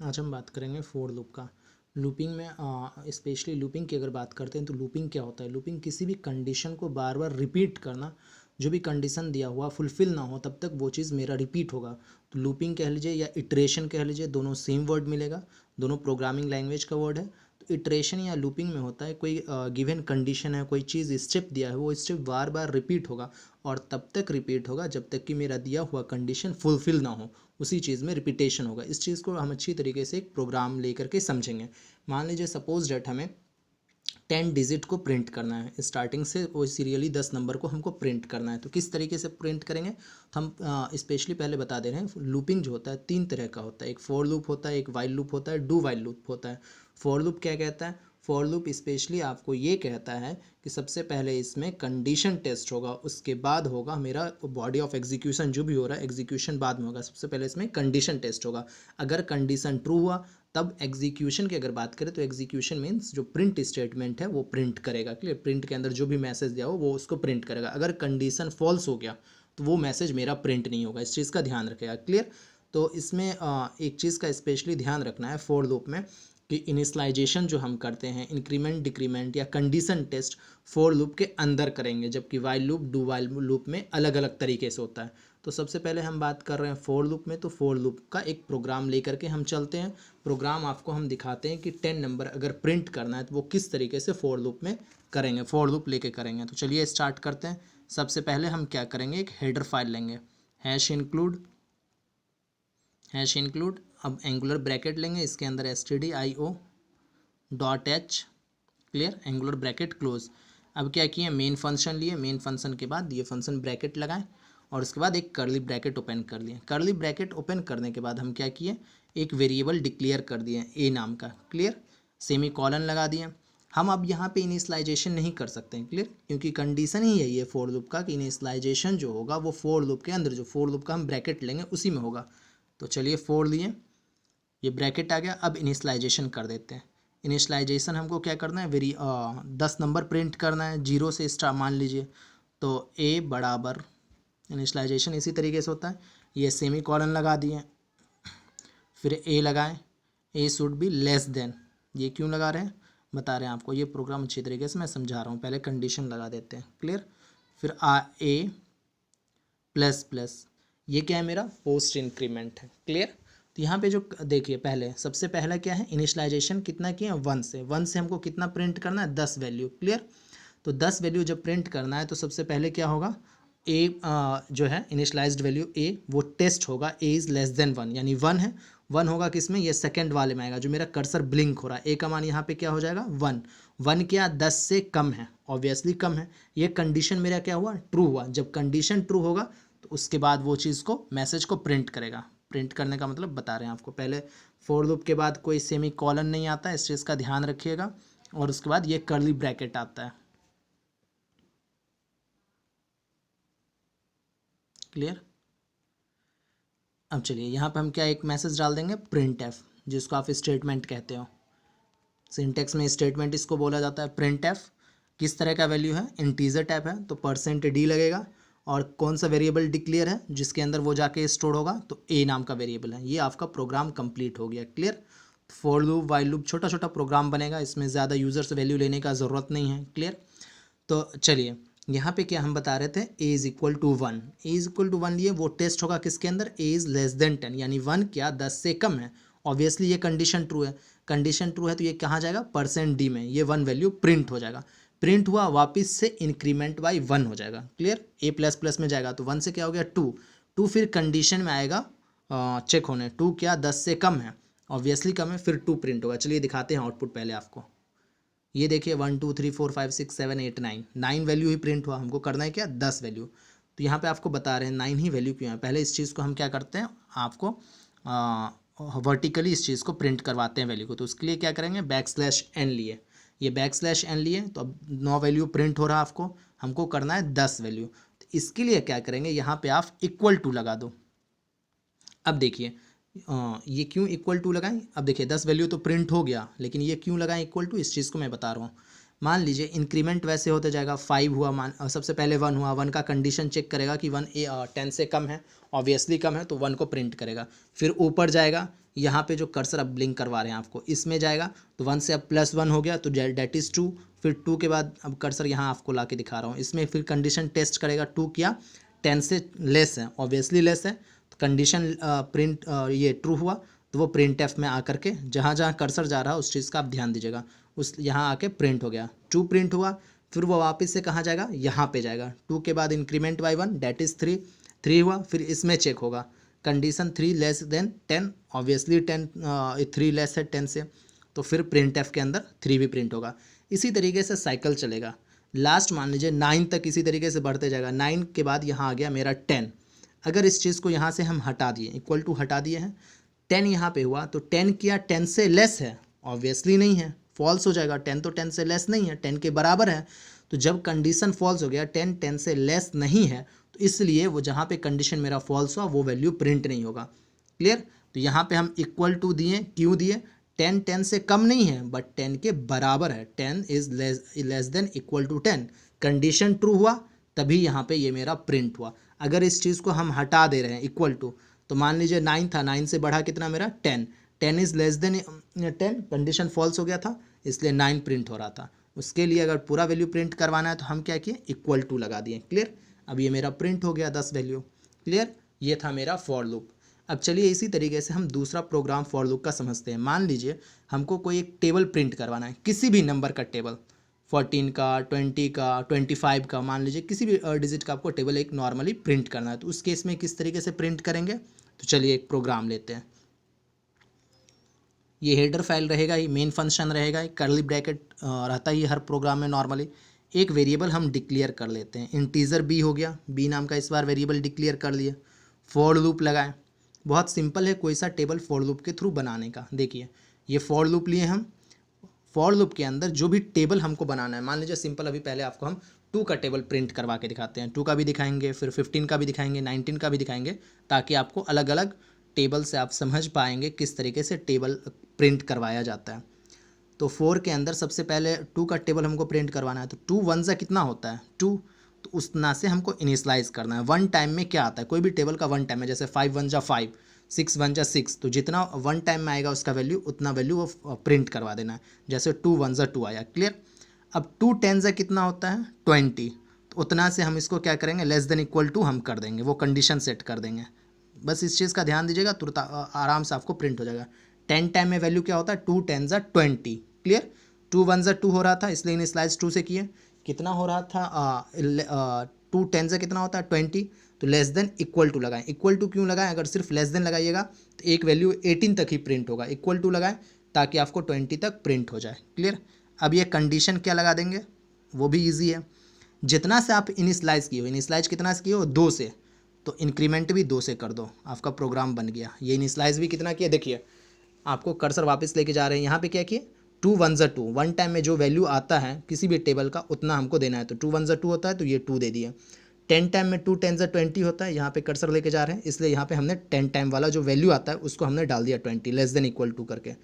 आज हम बात करेंगे फोर लूप का। लूपिंग में स्पेशली लूपिंग की अगर बात करते हैं तो लूपिंग क्या होता है? लूपिंग किसी भी कंडीशन को बार बार रिपीट करना, जो भी कंडीशन दिया हुआ फुलफिल ना हो तब तक वो चीज़ मेरा रिपीट होगा। तो लूपिंग कह लीजिए या इटरेशन कह लीजिए, दोनों सेम वर्ड मिलेगा, दोनों प्रोग्रामिंग लैंग्वेज का वर्ड है। तो इटरेशन या लूपिंग में होता है कोई गिवन कंडीशन है, कोई चीज़ स्टेप दिया है, वो स्टेप बार बार रिपीट होगा और तब तक रिपीट होगा जब तक कि मेरा दिया हुआ कंडीशन फुलफिल ना हो, उसी चीज़ में रिपीटेशन होगा। इस चीज़ को हम अच्छी तरीके से एक प्रोग्राम लेकर के समझेंगे। मान लीजिए सपोज डेट हमें 10 डिजिट को प्रिंट करना है, स्टार्टिंग से वो सीरियली 10 नंबर को हमको प्रिंट करना है। तो किस तरीके से प्रिंट करेंगे? तो हम स्पेशली पहले बता दे रहे हैं, लूपिंग जो होता है 3 तरह का होता है। एक फॉर लूप होता है, एक वाइल लूप होता है, डू वाइल लूप होता है। फॉर लूप क्या कहता है? फॉर लूप स्पेशली आपको ये कहता है कि सबसे पहले इसमें कंडीशन टेस्ट होगा, उसके बाद होगा मेरा बॉडी ऑफ एग्जीक्यूशन, जो भी हो रहा है एग्जीक्यूशन बाद में होगा। सबसे पहले इसमें कंडीशन टेस्ट होगा। अगर कंडीशन ट्रू हुआ तब एग्जीक्यूशन की अगर बात करें तो एग्जीक्यूशन मीन्स जो प्रिंट स्टेटमेंट है वो प्रिंट करेगा। क्लियर? प्रिंट के अंदर जो भी मैसेज दिया हो वो उसको प्रिंट करेगा। अगर कंडीशन फॉल्स हो गया तो वो मैसेज मेरा प्रिंट नहीं होगा। इस चीज़ का ध्यान रखेगा। क्लियर? तो इसमें एक चीज़ का स्पेशली ध्यान रखना है फॉर लूप में कि इनिशलाइजेशन जो हम करते हैं, इंक्रीमेंट डिक्रीमेंट या कंडीशन टेस्ट फॉर लूप के अंदर करेंगे, जबकि while loop do while loop में अलग अलग तरीके से होता है। तो सबसे पहले हम बात कर रहे हैं फॉर लूप में, तो फॉर लूप का एक प्रोग्राम लेकर के हम चलते हैं। प्रोग्राम आपको हम दिखाते हैं कि 10 नंबर अगर प्रिंट करना है तो वो किस तरीके से फॉर लूप में करेंगे, फॉर लूप लेके करेंगे। तो चलिए स्टार्ट करते हैं। सबसे पहले हम क्या करेंगे, एक हेडर फाइल लेंगे, हैश इंक्लूड अब एंगुलर ब्रैकेट लेंगे, इसके अंदर stdio.h। Clear? Angular bracket close. अब क्या किए, मेन फंक्शन लिए, मेन फंक्शन के बाद ये फंक्शन ब्रैकेट लगाएं और उसके बाद एक कर्ली ब्रैकेट ओपन कर लिए। कर्ली ब्रैकेट ओपन करने के बाद हम क्या किए, एक वेरिएबल डिक्लेयर कर दिए ए नाम का। क्लियर? सेमी कॉलन लगा दिए। हम अब यहाँ पे इनिशलाइजेशन नहीं कर सकते हैं। क्लियर? क्योंकि कंडीशन ही यही है फोर लूप का कि इनिशलाइजेशन जो होगा वो फोर लूप के अंदर, जो फोर लूप का हम ब्रैकेट लेंगे उसी में होगा। तो चलिए फोर लिए, ये ब्रैकेट आ गया। अब इनिशलाइजेशन कर देते हैं। इनिशलाइजेशन हमको क्या करना है, 10 नंबर प्रिंट करना है, 0 से स्टार्ट मान लीजिए। तो ए बराबर, इनिशलाइजेशन इसी तरीके से होता है, ये सेमी कॉलन लगा दिए, फिर ए लगाएं, ए शुड बी लेस देन। ये क्यों लगा रहे हैं बता रहे हैं आपको, ये प्रोग्राम अच्छी तरीके से मैं समझा रहा हूँ। पहले कंडीशन लगा देते हैं। क्लियर? फिर ए प्लस प्लस, ये क्या है, मेरा पोस्ट इंक्रीमेंट है। क्लियर? तो यहाँ पे जो देखिए, पहले सबसे पहला क्या है, इनिशलाइजेशन कितना किया, 1 से हमको कितना प्रिंट करना है, 10 वैल्यू। क्लियर? तो 10 वैल्यू जब प्रिंट करना है तो सबसे पहले क्या होगा, ए जो है इनिशलाइज्ड वैल्यू ए वो टेस्ट होगा, ए इज़ लेस देन 1, यानी 1 है। 1 होगा किस में, ये सेकंड वाले में आएगा, जो मेरा कर्सर ब्लिंक हो रहा है। ए का मान यहाँ पे क्या हो जाएगा, 1। 1 क्या 10 से कम है, ऑब्वियसली कम है। ये कंडीशन मेरा क्या हुआ, ट्रू हुआ। जब कंडीशन ट्रू होगा तो उसके बाद वो चीज़ को, मैसेज को प्रिंट करेगा। प्रिंट करने का मतलब बता रहे हैं आपको। पहले फोर लूप के बाद कोई सेमी कॉलन नहीं आता है, इस चीज़ का ध्यान रखिएगा। और उसके बाद ये कर्ली ब्रैकेट आता है। क्लियर? अब चलिए यहाँ पे हम क्या एक मैसेज डाल देंगे, प्रिंट एफ, जिसको आप स्टेटमेंट कहते हो। सिंटेक्स में स्टेटमेंट इसको बोला जाता है, प्रिंट एफ। किस तरह का वैल्यू है, इंटीजर टाइप है तो %d लगेगा। और कौन सा वेरिएबल डिक्लेयर है जिसके अंदर वो जाके स्टोर होगा, तो ए नाम का वेरिएबल है। ये आपका प्रोग्राम कंप्लीट हो गया। Clear? For loop while loop छोटा छोटा प्रोग्राम बनेगा, इसमें ज़्यादा यूज़र से वैल्यू लेने का ज़रूरत नहीं है। क्लियर? तो चलिए यहाँ पे क्या हम बता रहे थे, A is equal to 1। A is equal to 1 लिए वो टेस्ट होगा किसके अंदर, ए इज़ लेस देन 10, यानी 1 क्या 10 से कम है। ऑब्वियसली ये कंडीशन ट्रू है। कंडीशन ट्रू है तो ये कहाँ जाएगा, %d में, ये 1 वैल्यू प्रिंट हो जाएगा। प्रिंट हुआ, वापस से इंक्रीमेंट बाई 1 हो जाएगा। क्लियर? ए प्लस प्लस में जाएगा तो 1 से क्या हो गया, 2। 2 फिर कंडीशन में आएगा चेक होने, 2 क्या 10 से कम है, ऑब्वियसली कम है, फिर 2 प्रिंट होगा। चलिए दिखाते हैं आउटपुट पहले आपको। ये देखिए 1 2 3 4 5 6 7 8 9, 9 वैल्यू ही प्रिंट हुआ। हमको करना है क्या, 10 वैल्यू। तो यहाँ पे आपको बता रहे हैं 9 ही वैल्यू क्यों है। पहले इस चीज़ को हम क्या करते हैं, आपको वर्टिकली इस चीज़ को प्रिंट करवाते हैं वैल्यू को। तो उसके लिए क्या करेंगे, \n लिए, ये \n लिए तो अब 9 वैल्यू प्रिंट हो रहा आपको, हमको करना है 10 वैल्यू। तो इसके लिए क्या करेंगे, यहाँ पे आप इक्वल टू लगा दो। अब देखिए ये क्यों इक्वल टू लगाएं, अब देखिए 10 वैल्यू तो प्रिंट हो गया, लेकिन ये क्यों लगाएं इक्वल टू, इस चीज़ को मैं बता रहा हूँ। मान लीजिए इंक्रीमेंट वैसे होते जाएगा, 5 हुआ, सबसे पहले 1 हुआ, 1 का कंडीशन चेक करेगा कि 10 से कम है, ऑब्वियसली कम है तो 1 को प्रिंट करेगा। फिर ऊपर जाएगा, यहाँ पे जो कर्सर अब ब्लिंक करवा रहे हैं आपको इसमें जाएगा, तो 1 से अब +1 हो गया तो डेट इज़ 2। फिर 2 के बाद अब कर्सर यहाँ आपको ला के दिखा रहा हूँ, इसमें फिर कंडीशन टेस्ट करेगा। 2 किया, 10 से लेस है, ऑब्वियसली लेस है, तो कंडीशन प्रिंट ये ट्रू हुआ, तो वो प्रिंट एफ में आकर के जहाँ जहाँ कर्सर जा रहा है उस चीज़ का आप ध्यान दीजिएगा, उस यहाँ आके प्रिंट हो गया। 2 प्रिंट हुआ, फिर वो वापस से कहाँ जाएगा, यहाँ पे जाएगा। 2 के बाद इंक्रीमेंट बाय 1 डेट इज़ 3, 3 हुआ, फिर इसमें चेक होगा condition 3 less than 10, obviously 10 3 less है 10 से, तो फिर प्रिंट एफ के अंदर 3 भी प्रिंट होगा। इसी तरीके से साइकिल चलेगा। लास्ट मान लीजिए 9 तक इसी तरीके से बढ़ते जाएगा। 9 के बाद यहाँ आ गया मेरा 10, अगर इस चीज़ को यहाँ से हम हटा दिए, इक्वल टू हटा दिए हैं, 10 यहाँ पे हुआ, तो 10 किया, 10 से लेस है, ऑब्वियसली नहीं है, फॉल्स हो जाएगा। 10 तो 10 से लेस नहीं है, 10 के बराबर है, तो जब कंडीशन फॉल्स हो गया, 10 10 से लेस नहीं है, तो इसलिए वो जहाँ पे कंडीशन मेरा फॉल्स हुआ वो वैल्यू प्रिंट नहीं होगा। क्लियर? तो यहाँ पे हम इक्वल टू दिए, क्यों दिए, 10 10 से कम नहीं है बट 10 के बराबर है, 10 is less than equal to 10, condition true हुआ तभी यहाँ पे ये मेरा प्रिंट हुआ। अगर इस चीज़ को हम हटा दे रहे हैं इक्वल टू, तो मान लीजिए 9 था, 9 से बढ़ा कितना मेरा 10, 10 is less than 10, condition false हो गया था इसलिए 9 प्रिंट हो रहा था। उसके लिए अगर पूरा वैल्यू प्रिंट करवाना है तो हम क्या किए, इक्वल टू लगा दिए। क्लियर? अब ये मेरा प्रिंट हो गया 10 वैल्यू। क्लियर? ये था मेरा फॉर लूप। अब चलिए इसी तरीके से हम दूसरा प्रोग्राम फॉर लूप का समझते हैं। मान लीजिए हमको कोई एक टेबल प्रिंट करवाना है, किसी भी नंबर का टेबल, 14 का, 20 का, 25 का, मान लीजिए किसी भी डिजिट का आपको टेबल एक नॉर्मली प्रिंट करना है, तो उस केस में किस तरीके से प्रिंट करेंगे, तो चलिए एक प्रोग्राम लेते हैं। ये हेडर फाइल रहेगा, ये मेन फंक्शन रहेगा, कर्ली ब्रैकेट रहता ही हर प्रोग्राम में नॉर्मली। एक वेरिएबल हम डिक्लेयर कर लेते हैं, इंटीजर बी हो गया, बी नाम का इस बार वेरिएबल डिक्लेयर कर लिए। फॉर लूप लगाएं, बहुत सिंपल है कोई सा टेबल फॉर लूप के थ्रू बनाने का। देखिए ये फॉर लूप लिए हम, फॉर लूप के अंदर जो भी टेबल हमको बनाना है, मान लीजिए सिंपल अभी पहले आपको हम 2 का टेबल प्रिंट करवा के दिखाते हैं, 2 का भी दिखाएंगे, फिर 15 का भी दिखाएंगे, 19 का भी दिखाएंगे, ताकि आपको अलग अलग टेबल से आप समझ पाएंगे किस तरीके से टेबल प्रिंट करवाया जाता है। तो 4 के अंदर सबसे पहले 2 का टेबल हमको प्रिंट करवाना है, तो 2 1 ज़ा कितना होता है 2, तो उस ना से हमको इनिशलाइज करना है। 1 टाइम में क्या आता है, कोई भी टेबल का 1 टाइम है, जैसे 5 1 ज़ा 5, 6 1 ज़ा 6, तो जितना 1 टाइम में आएगा उसका वैल्यू उतना वैल्यू वो प्रिंट करवा देना है। जैसे 2 1 ज़ा 2 आया। क्लियर? अब 2 10 ज़ा कितना होता है 20, तो उतना से हम इसको क्या करेंगे, लेस देन इक्वल टू हम कर देंगे, वो कंडीशन सेट कर देंगे। बस इस चीज़ का ध्यान दीजिएगा, तुरंत आराम से आपको प्रिंट हो जाएगा। 10 टाइम में वैल्यू क्या होता है 2 10 ज़ा 20। क्लियर? 2 1 ज़ा 2 हो रहा था इसलिए इनिशियलाइज 2 से किए, कितना हो रहा था 2 10 ज़ा कितना होता है 20, तो लेस देन इक्वल टू लगाएं। इक्वल टू क्यों लगाएं, अगर सिर्फ लेस देन लगाइएगा तो एक वैल्यू 18 तक ही प्रिंट होगा, इक्वल टू लगाएं ताकि आपको 20 तक प्रिंट हो जाए। क्लियर? अब ये कंडीशन क्या लगा देंगे, वो भी ईजी है। जितना से आप इनिशियलाइज किए हो, इनिशियलाइज कितना से किए हो 2 से, तो इंक्रीमेंट भी 2 से कर दो, आपका प्रोग्राम बन गया। ये इनिशियलाइज भी कितना किया, देखिए आपको कर्सर वापस लेके जा रहे हैं, यहाँ पे क्या किए 2 1 ज़ा 2, 1 टाइम में जो वैल्यू आता है किसी भी टेबल का उतना हमको देना है, तो 2 1 ज़ा 2 होता है तो ये 2 दे दिए। 10 टाइम में 2 10 ज़ा 20 होता है, यहाँ पे कर्सर लेके जा रहे हैं इसलिए यहाँ पे हमने 10 टाइम वाला जो वैल्यू आता है उसको हमने डाल दिया 20, लेस देन इक्वल टू करके।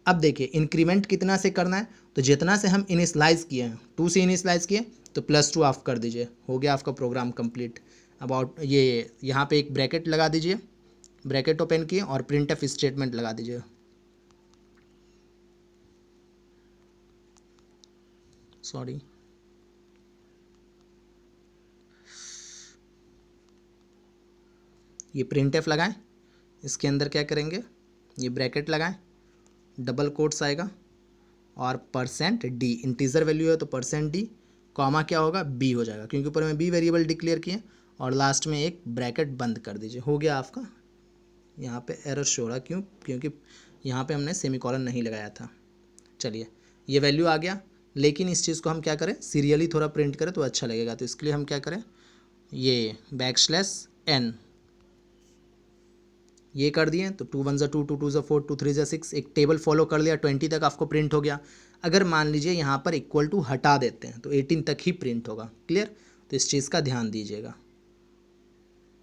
अब देखिए इंक्रीमेंट कितना से करना है, तो जितना से हम इनिशियलाइज किए हैं 2 से इनिशियलाइज किए तो +2 आप कर दीजिए, हो गया आपका प्रोग्राम कंप्लीट। अबाउट ये यहाँ पे एक ब्रैकेट लगा दीजिए, ब्रैकेट ओपन किए और प्रिंट एफ स्टेटमेंट लगा दीजिए। सॉरी, ये प्रिंट एफ लगाएं, इसके अंदर क्या करेंगे, ये ब्रैकेट लगाएं, डबल कोट्स आएगा और %d, इंटीजर वैल्यू है तो %d, कॉमा क्या होगा b हो जाएगा क्योंकि ऊपर में b वेरिएबल डिक्लेयर किए, और लास्ट में एक ब्रैकेट बंद कर दीजिए। हो गया आपका। यहाँ पे एरर शो रहा, क्यों, क्योंकि यहाँ पे हमने सेमीकोलन नहीं लगाया था। चलिए ये वैल्यू आ गया, लेकिन इस चीज़ को हम क्या करें, सीरियली थोड़ा प्रिंट करें तो अच्छा लगेगा, तो इसके लिए हम क्या करें, ये \n ये कर दिए, तो 2 1 ज़ा 2, 2 2 ज़ा 4, 2 3 ज़ा 6, एक टेबल फॉलो कर लिया, 20 तक आपको प्रिंट हो गया। अगर मान लीजिए यहाँ पर इक्वल टू हटा देते हैं तो 18 तक ही प्रिंट होगा। क्लियर? तो इस चीज़ का ध्यान दीजिएगा,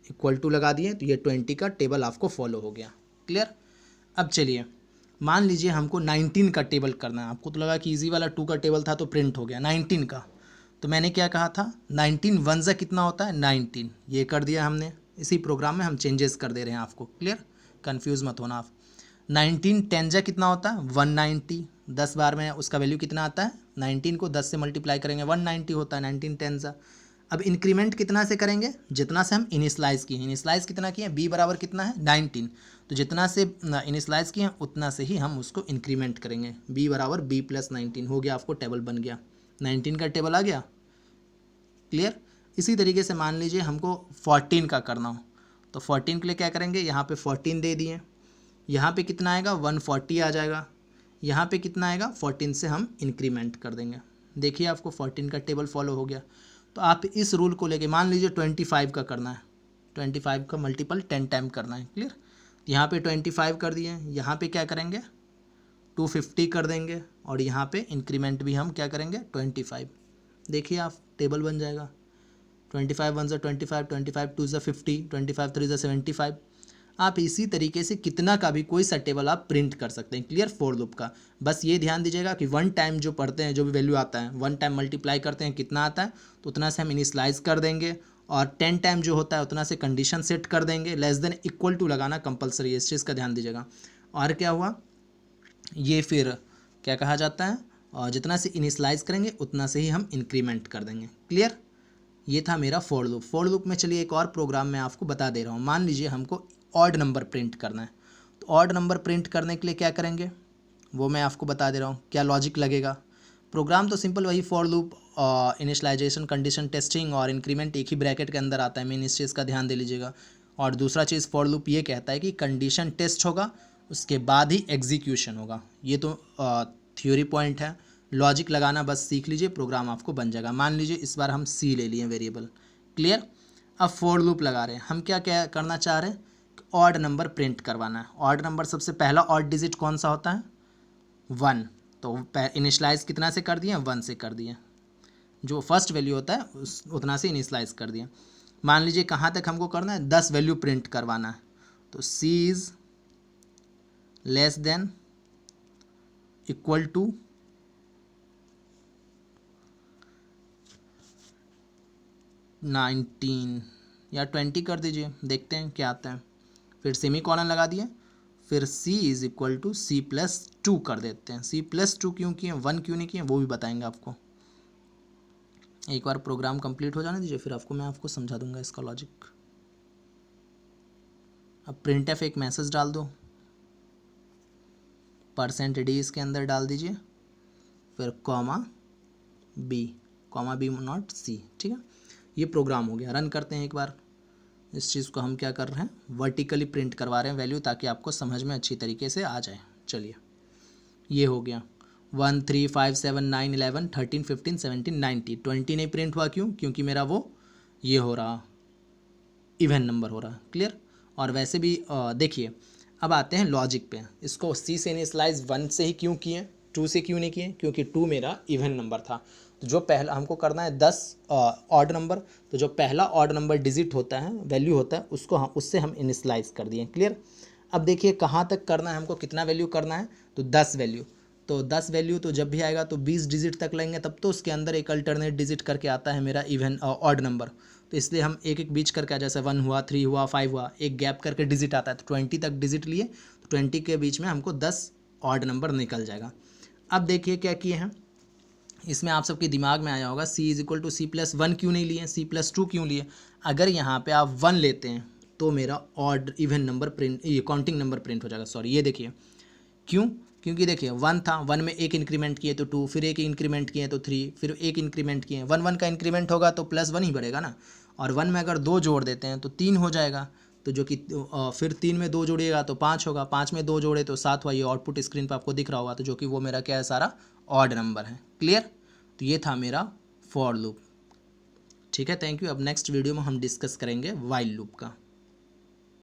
इक्वल टू लगा दिए तो ये 20 का टेबल आपको फॉलो हो गया। क्लियर? अब चलिए मान लीजिए हमको 19 का टेबल करना है, आपको तो लगा कि इजी वाला 2 का टेबल था तो प्रिंट हो गया, 19 का, तो मैंने क्या कहा था 19 1 ज़ा कितना होता है 19, ये कर दिया हमने। इसी प्रोग्राम में हम चेंजेस कर दे रहे हैं आपको। क्लियर? कंफ्यूज मत होना आप। 19 10 जा कितना होता है 190, 10 बार में उसका वैल्यू कितना आता है 19 को 10 से मल्टीप्लाई करेंगे 190 होता है 19 10 जा। अब इंक्रीमेंट कितना से करेंगे, जितना से हम इनिशलाइज किए, इनिशलाइज कितना किए, बी बराबर कितना है 19, तो जितना से इनिशलाइज किए उतना से ही हम उसको इंक्रीमेंट करेंगे, बी बराबर बी प्लस 19 हो गया, आपको टेबल बन गया, 19 का टेबल आ गया। क्लियर। इसी तरीके से मान लीजिए हमको 14 का करना हो, तो 14 के लिए क्या करेंगे, यहाँ पे 14 दे दिए, यहाँ पे कितना आएगा 140 आ जाएगा, यहाँ पे कितना आएगा 14 से हम इंक्रीमेंट कर देंगे। देखिए आपको 14 का टेबल फॉलो हो गया। तो आप इस रूल को लेके मान लीजिए 25 का करना है, 25 का मल्टीपल 10 टाइम करना है। क्लियर। यहाँ पे 25 कर दिए, यहाँ पे क्या करेंगे 250 कर देंगे, और यहाँ पे इंक्रीमेंट भी हम क्या करेंगे 25। देखिए आप टेबल बन जाएगा, 25 1 ज़ा 25, 25 2 ज़ा 50, 25 3 ज़ा 75। आप इसी तरीके से कितना का भी कोई सा टेबल आप प्रिंट कर सकते हैं। क्लियर। फॉर लूप का बस ये ध्यान दीजिएगा कि 1 टाइम जो पढ़ते हैं, जो भी वैल्यू आता है 1 टाइम मल्टीप्लाई करते हैं कितना आता है, तो उतना से हम इनिशलाइज कर देंगे, और 10 टाइम जो होता है उतना से कंडीशन सेट कर देंगे, लेस देन इक्वल टू लगाना कंपलसरी है, इस चीज़ का ध्यान दीजिएगा। और क्या हुआ, ये फिर क्या कहा जाता है, और जितना से इनिशलाइज करेंगे उतना से ही हम इंक्रीमेंट कर देंगे। क्लियर। ये था मेरा फॉर लूप। फॉर लूप में चलिए एक और प्रोग्राम मैं आपको बता दे रहा हूँ। मान लीजिए हमको ऑड नंबर प्रिंट करना है, तो ऑड नंबर प्रिंट करने के लिए क्या करेंगे वो मैं आपको बता दे रहा हूँ, क्या लॉजिक लगेगा। प्रोग्राम तो सिंपल वही for loop, initialisation, condition testing और इंक्रीमेंट एक ही ब्रैकेट के अंदर आता है, मेन इस चीज़ का ध्यान दे लीजिएगा। और दूसरा चीज़ फॉर लूप ये कहता है कि कंडीशन टेस्ट होगा उसके बाद ही एग्जीक्यूशन होगा। ये तो थ्योरी पॉइंट है, लॉजिक लगाना बस सीख लीजिए, प्रोग्राम आपको बन जाएगा। मान लीजिए इस बार हम सी ले लिए वेरिएबल। क्लियर। अब फॉर लूप लगा रहे हैं, हम क्या क्या करना चाह रहे हैं, ऑड नंबर प्रिंट करवाना है। ऑड नंबर सबसे पहला ऑड डिजिट कौन सा होता है 1, तो इनिशलाइज कितना से कर दिए 1 से कर दिए, जो फर्स्ट वैल्यू होता है उस उतना से इनिशलाइज कर दिए। मान लीजिए कहाँ तक हमको करना है 10 वैल्यू प्रिंट करवाना है, तो C is less than equal to 19 या 20 कर दीजिए, देखते हैं क्या आता है। फिर सेमी कॉलन लगा दिए, फिर c is equal to C plus 2 कर देते हैं। c प्लस 2 क्यों किए, 1 क्यों नहीं किए, वो भी बताएंगे आपको। एक बार प्रोग्राम कंप्लीट हो जाने दीजिए, फिर मैं आपको समझा दूंगा इसका लॉजिक। अब प्रिंट एफ एक मैसेज डाल दो, %d इसके अंदर डाल दीजिए, फिर कॉमा बी नॉट सी। ठीक है, ये प्रोग्राम हो गया। रन करते हैं एक बार। इस चीज़ को हम क्या कर रहे हैं, वर्टिकली प्रिंट करवा रहे हैं वैल्यू, ताकि आपको समझ में अच्छी तरीके से आ जाए। चलिए ये हो गया 1 3 5 7 9 11 13 15 17 19 20 नहीं प्रिंट हुआ, क्यों, क्योंकि मेरा वो ये हो रहा इवन नंबर हो रहा। क्लियर। और वैसे भी देखिए अब आते हैं लॉजिक पे। इसको सी से इनिशलाइज 1 से ही क्यों किए, 2 से क्यों नहीं किए, क्योंकि 2 मेरा इवन नंबर था। तो जो पहला हमको करना है 10 ऑड नंबर, तो जो पहला ऑड नंबर डिजिट होता है, वैल्यू होता है, उसको हम उससे हम इनिशलाइज कर दिए। क्लियर। अब देखिए कहाँ तक करना है हमको, कितना वैल्यू करना है, तो 10 वैल्यू। तो 10 वैल्यू तो जब भी आएगा तो 20 डिजिट तक लेंगे, तब तो उसके अंदर एक अल्टरनेट डिजिट करके आता है मेरा इवन ऑड नंबर। तो इसलिए हम एक एक बीच करके, जैसे 1 हुआ 3 हुआ 5 हुआ, एक गैप करके डिजिट आता है, तो 20 तक डिजिट लिए, तो 20 के बीच में हमको 10 ऑड नंबर निकल जाएगा। अब देखिए क्या किए हैं, इसमें आप सबके दिमाग में आया होगा C is equal to C plus 1 क्यों नहीं लिए, सी प्लस 2 क्यों लिए। अगर यहाँ पे आप 1 लेते हैं तो मेरा ऑड इवन नंबर प्रिंट, ये काउंटिंग नंबर प्रिंट हो जाएगा। सॉरी, ये देखिए क्यों, क्योंकि देखिए 1 था, 1 में एक इंक्रीमेंट किए तो 2, फिर एक इंक्रीमेंट किए तो 3, फिर एक इंक्रीमेंट किए, 1 1 का इंक्रीमेंट होगा तो +1 ही बढ़ेगा ना। और 1 में अगर 2 जोड़ देते हैं तो 3 हो जाएगा, तो जो कि फिर 3 में 2 जोड़िएगा तो 5 होगा, 5 में 2 जोड़े तो 7 हुआ। ये आउटपुट स्क्रीन पर आपको दिख रहा होगा, तो जो कि वो मेरा क्या है, सारा ऑड नंबर है। क्लियर। तो ये था मेरा फॉर लूप। ठीक है, थैंक यू। अब नेक्स्ट वीडियो में हम डिस्कस करेंगे वाइल लूप का।